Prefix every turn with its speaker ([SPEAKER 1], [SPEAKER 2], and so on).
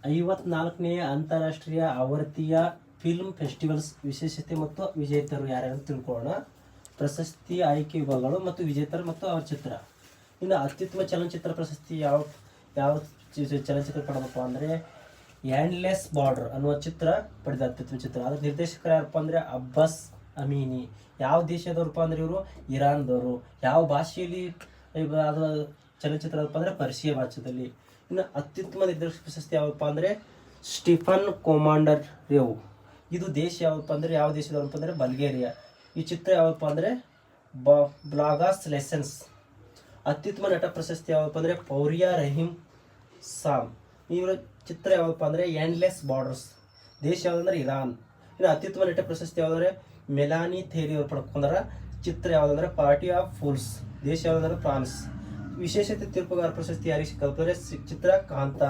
[SPEAKER 1] 54ನೇ ಅಂತಾರಾಷ್ಟ್ರೀಯ ಆವೃತ್ತಿಯ film festivals ವಿಶೇಷತೆ ಮತ್ತು ವಿಜೇತರು ಯಾರ್ಯಾರು ತಿಳ್ಕೊಳ್ಳೋಣ. ಪ್ರಶಸ್ತಿ ಆಯ್ಕೆ ವಿಭಾಗಗಳು ಮತ್ತು ವಿಜೇತರು ಮತ್ತು ಅವರ ಚಿತ್ರ. ಇನ್ನು ಅತ್ಯುತ್ತಮ ಚಲನಚಿತ್ರ ಪ್ರಶಸ್ತಿ ಯಾವ ಯಾವ ಚಲನಚಿತ್ರ ಪಡೆದಪ್ಪ ಅಂದರೆ ಎಂಡ್ಲೆಸ್ ಬಾರ್ಡರ್ ಅನ್ನುವ ಚಿತ್ರ ಪಡೆದ ಅತ್ಯುತ್ತಮ ಚಿತ್ರ. ಅದಕ್ಕೆ ನಿರ್ದೇಶಕರು ಯಾರಪ್ಪ ಅಂದರೆ ಅಬ್ಬಾಸ್ ಅಮೀನಿ. ಯಾವ ದೇಶದವ್ರಪ್ಪ ಅಂದರೆ ಇವರು ಇರಾನ್ದವರು. ಯಾವ ಭಾಷೆಯಲ್ಲಿ ಅದು ಚಲನಚಿತ್ರಪ್ಪ ಅಂದರೆ ಪರ್ಷಿಯ ಭಾಷೆಯಲ್ಲಿ. ಇನ್ನು ಅತ್ಯುತ್ತಮ ನಿರ್ದೇಶಕ ಪ್ರಶಸ್ತಿ ಯಾವಪ್ಪ ಅಂದರೆ ಸ್ಟೀಫನ್ ಕೊಮಾಂಡರ್ ರೇವ್. ಇದು ದೇಶ ಯಾವಪ್ಪ ಅಂದರೆ ಯಾವ ದೇಶದವರಪ್ಪ ಅಂದರೆ ಬಲ್ಗೇರಿಯಾ. ಈ ಚಿತ್ರ ಯಾವಪ್ಪ ಅಂದರೆ ಬ್ಲಾಗಾಸ್ ಲೆಸನ್ಸ್. ಅತ್ಯುತ್ತಮ ನಟ ಪ್ರಶಸ್ತಿ ಯಾವಪ್ಪ ಅಂದರೆ ಪೌರಿಯಾ ರಹೀಮ್ ಸಾಮ್. ಇವರ ಚಿತ್ರ ಯಾವಪ್ಪ ಅಂದರೆ ಎಂಡ್ಲೆಸ್ ಬಾರ್ಡರ್ಸ್. ದೇಶ ಯಾವುದಂದ್ರೆ ಇರಾನ್. ಇನ್ನು ಅತ್ಯುತ್ತಮ ನಟ ಪ್ರಶಸ್ತಿ ಯಾವುದಂದ್ರೆ ಮೆಲಾನಿ ಥೇರಿ ಅವರು ಪಡ್ಕೊಂಡಾರ. ಚಿತ್ರ ಯಾವುದಂದ್ರೆ ಪಾರ್ಟಿ ಆಫ್ ಫೂಲ್ಸ್. ದೇಶ ಯಾವುದಂದ್ರೆ ಫ್ರಾನ್ಸ್. ವಿಶೇಷತೆ ತೀರ್ಪುಗಾರ ಪ್ರಶಸ್ತಿ ಯಾರಿಗೆ ಸಿಕ್ಕಂದ್ರೆ ಚಿತ್ರ ಕಾಂತಾರ.